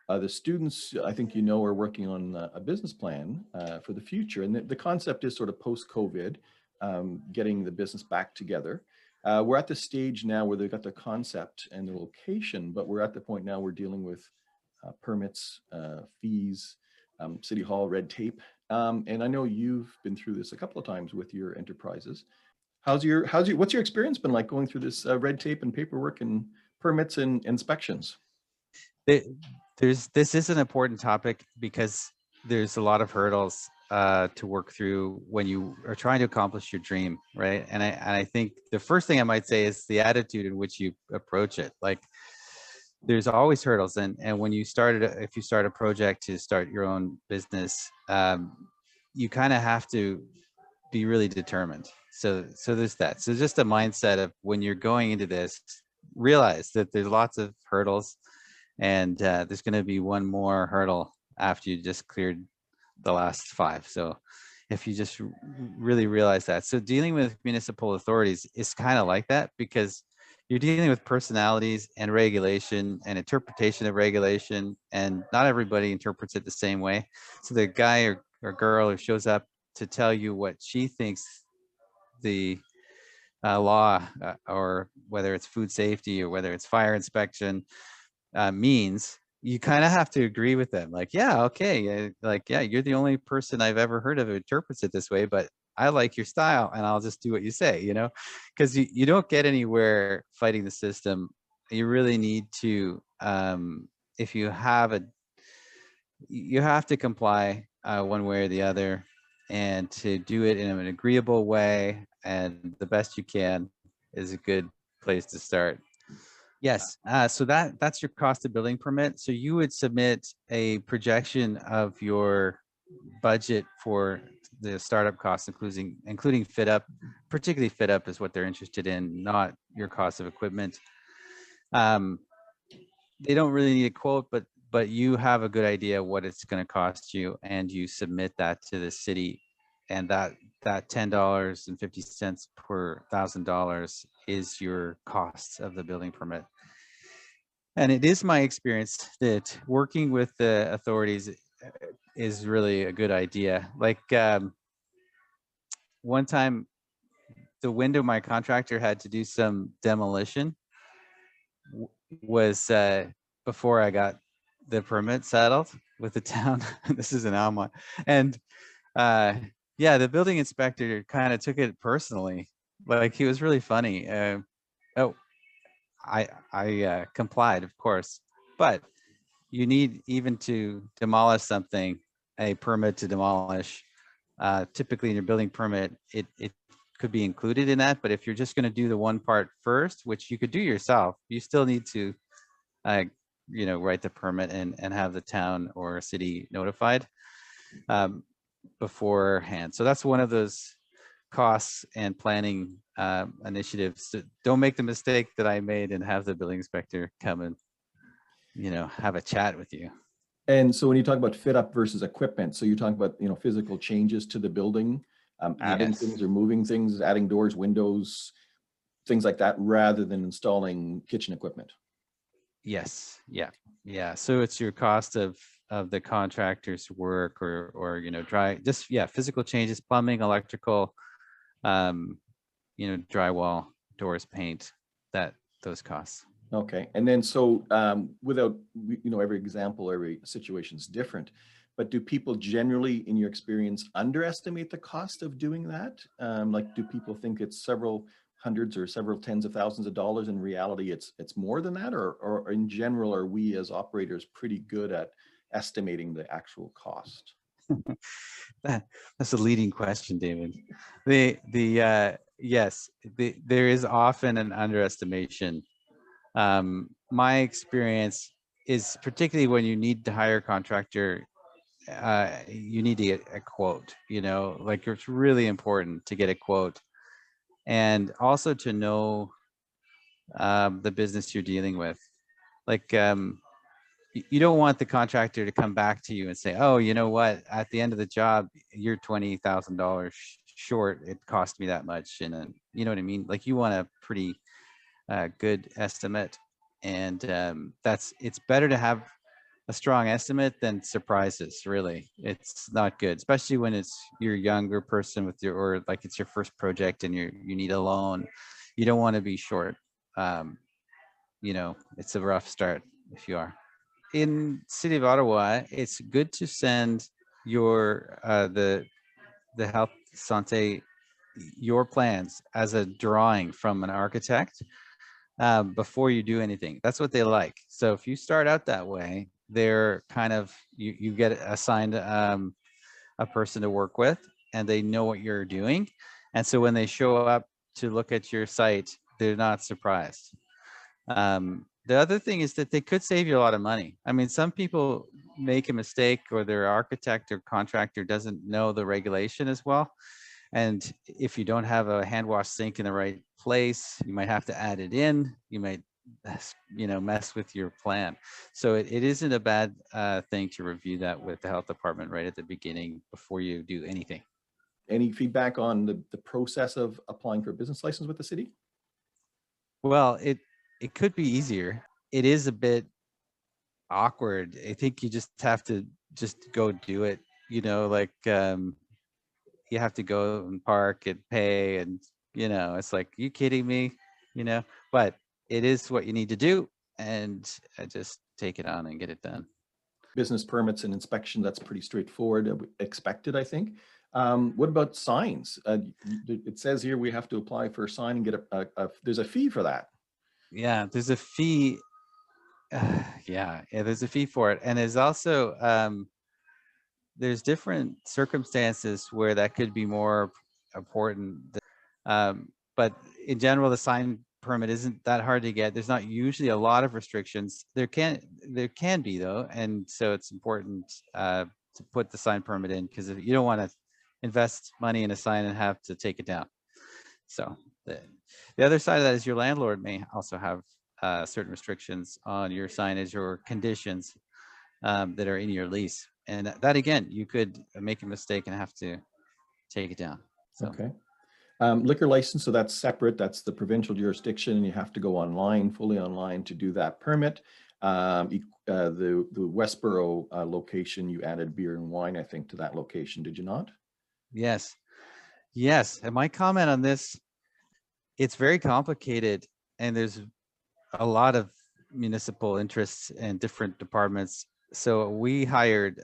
The students, I think you know, are working on a business plan for the future. And the concept is sort of post-COVID, getting the business back together. We're at the stage now where they've got the concept and the location, but we're at the point now we're dealing with permits, fees, city hall red tape. And I know you've been through this a couple of times with your enterprises. What's your experience been like going through this red tape and paperwork and permits and inspections? There- this is an important topic because there's a lot of hurdles to work through when you are trying to accomplish your dream, right? And I think the first thing I might say is the attitude in which you approach it. Like, there's always hurdles, and when if you start a project to start your own business, you kind of have to be really determined. So there's that. So just a mindset of when you're going into this, realize that there's lots of hurdles, and there's going to be one more hurdle after you just cleared the last 5. So if you just really realize that. So dealing with municipal authorities is kind of like that, because you're dealing with personalities and regulation and interpretation of regulation, and not everybody interprets it the same way. So the guy or girl who shows up to tell you what she thinks the law, or whether it's food safety or whether it's fire inspection, means, you kind of have to agree with them. Like, yeah, okay, yeah, you're the only person I've ever heard of who interprets it this way, but I like your style and I'll just do what you say, because you don't get anywhere fighting the system. You really need to, if you have you have to comply one way or the other, and to do it in an agreeable way and the best you can is a good place to start. Yes. So that's your cost of building permit. So you would submit a projection of your budget for the startup costs, including fit up. Particularly fit up is what they're interested in, not your cost of equipment. They don't really need a quote, but you have a good idea what it's going to cost you, and you submit that to the city, and that $10.50 per $1,000 is your cost of the building permit. And it is my experience that working with the authorities is really a good idea. Like, one time, the window my contractor had to do some demolition was before I got the permit settled with the town. This is in Almonte. And yeah, the building inspector kind of took it personally. Like, he was really funny. Oh, I complied, of course, but you need, even to demolish something, a permit to demolish. Typically in your building permit, it could be included in that, but if you're just going to do the one part first, which you could do yourself, you still need to write the permit and have the town or city notified beforehand. So that's one of those costs and planning initiatives. So don't make the mistake that I made and have the building inspector come and have a chat with you. And so when you talk about fit up versus equipment, so you're talking about, physical changes to the building, adding Yes. things or moving things, adding doors, windows, things like that, rather than installing kitchen equipment. Yes. Yeah. So it's your cost of the contractor's work, or physical changes, plumbing, electrical, drywall, doors, paint, those costs. Okay. And then so without, every example, every situation is different, but do people generally, in your experience, underestimate the cost of doing that? Like, do people think it's several hundreds or several tens of thousands of dollars? In reality, it's more than that, or in general, are we as operators pretty good at estimating the actual cost? That's a leading question, David. Yes, there is often an underestimation. My experience is, particularly when you need to hire a contractor, you need to get a quote. Like, it's really important to get a quote, and also to know the business you're dealing with. Like, you don't want the contractor to come back to you and say, oh, you know what, at the end of the job, you're $20,000 short. It cost me that much. And you know what I mean? Like, you want a pretty good estimate. And it's better to have a strong estimate than surprises. Really, it's not good, especially when it's you're a younger person with your, or like it's your first project and you need a loan. You don't want to be short. Um, it's a rough start if you are. In city of Ottawa, it's good to send your the health santé, your plans as a drawing from an architect before you do anything. That's what they like. So if you start out that way, they're kind of you get assigned a person to work with, and they know what you're doing, and so when they show up to look at your site, they're not surprised. The other thing is that they could save you a lot of money. I mean, some people make a mistake, or their architect or contractor doesn't know the regulation as well. And if you don't have a hand wash sink in the right place, you might have to add it in. You might, mess with your plan. So it isn't a bad thing to review that with the health department right at the beginning before you do anything. Any feedback on the process of applying for a business license with the city? Well, it could be easier. It is a bit awkward. I think you just have to just go do it. Like you have to go and park and pay, and it's like, you kidding me? But it is what you need to do, and just take it on and get it done. Business permits and inspection, that's pretty straightforward, expected, I think. What about signs? It says here we have to apply for a sign and get there's a fee for that. Yeah, there's a fee. Yeah, there's a fee for it, and there's also there's different circumstances where that could be more important. But in general, the sign permit isn't that hard to get. There's not usually a lot of restrictions. There can be though, and so it's important to put the sign permit in, because if you don't want to invest money in a sign and have to take it down. So the other side of that is your landlord may also have certain restrictions on your signage or conditions that are in your lease, and that again, you could make a mistake and have to take it down. So. Okay. Liquor license, so that's separate. That's the provincial jurisdiction, and you have to go online, fully online, to do that permit. The Westboro location, you added beer and wine, I think, to that location, did you not? Yes. And my comment on this, it's very complicated, and there's a lot of municipal interests and different departments. So we hired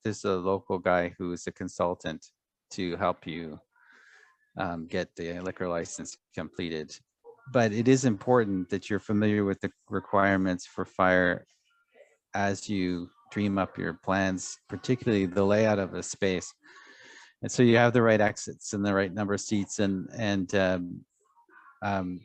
there's a local guy who is a consultant to help you get the liquor license completed. But it is important that you're familiar with the requirements for fire as you dream up your plans, particularly the layout of a space. And so you have the right exits and the right number of seats, and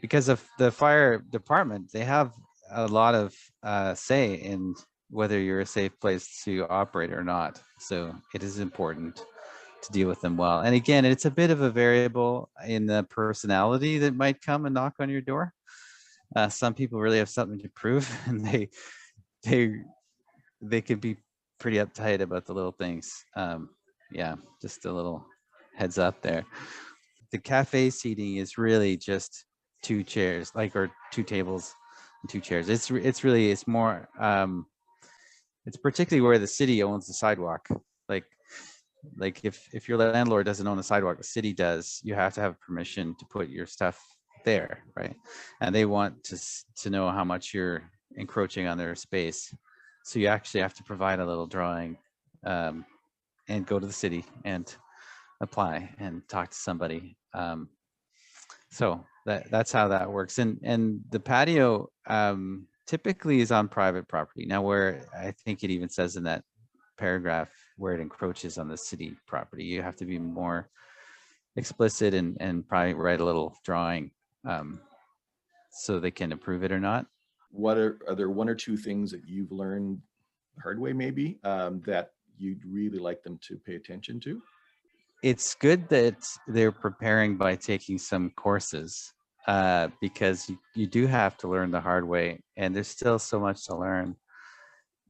because of the fire department, they have a lot of say in whether you're a safe place to operate or not. So it is important to deal with them well. And again, it's a bit of a variable in the personality that might come and knock on your door. Some people really have something to prove, and they can be pretty uptight about the little things. Yeah, just a little heads up there. The cafe seating is really just two chairs, or two tables and two chairs. It's more it's particularly where the city owns the sidewalk. Like if your landlord doesn't own the sidewalk, the city does. You have to have permission to put your stuff there, right? And they want to know how much you're encroaching on their space. So you actually have to provide a little drawing and go to the city and apply and talk to somebody. So that's how that works. And the patio typically is on private property. Now, where I think it even says in that paragraph where it encroaches on the city property, you have to be more explicit and probably write a little drawing so they can approve it or not. Are there one or two things that you've learned the hard way, maybe, that you'd really like them to pay attention to? It's good that they're preparing by taking some courses because you do have to learn the hard way, and there's still so much to learn.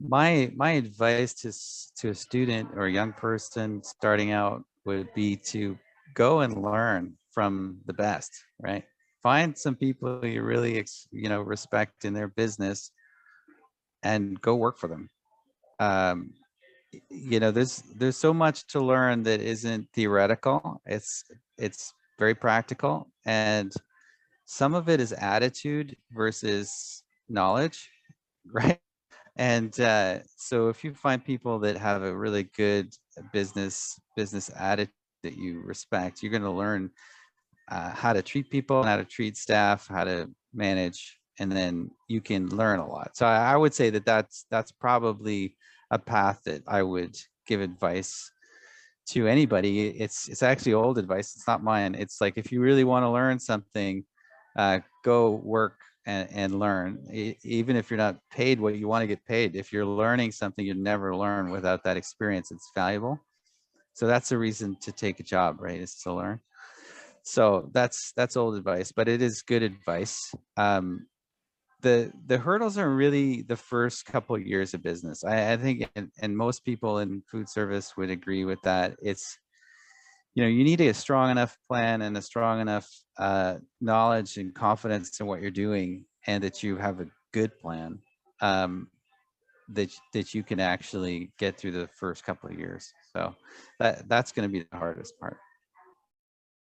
My advice to a student or a young person starting out would be to go and learn from the best, right? Find some people you really respect in their business and go work for them. um, you know, there's so much to learn that isn't theoretical. It's very practical, and some of it is attitude versus knowledge, right? And so if you find people that have a really good business attitude that you respect, you're going to learn how to treat people, how to treat staff, how to manage, and then you can learn a lot. So I would say that that's probably a path that I would give advice to anybody. It's actually old advice. It's not mine. It's like, if you really want to learn something, go work and learn. Even if you're not paid what you want to get paid, if you're learning something you'd never learn without that experience, it's valuable. So that's a reason to take a job, right? Is to learn. So that's old advice, but it is good advice. The hurdles are really the first couple of years of business. I think, and most people in food service would agree with that. It's, you know, you need a strong enough plan and a strong enough knowledge and confidence in what you're doing, and that you have a good plan, that you can actually get through the first couple of years. So that's going to be the hardest part.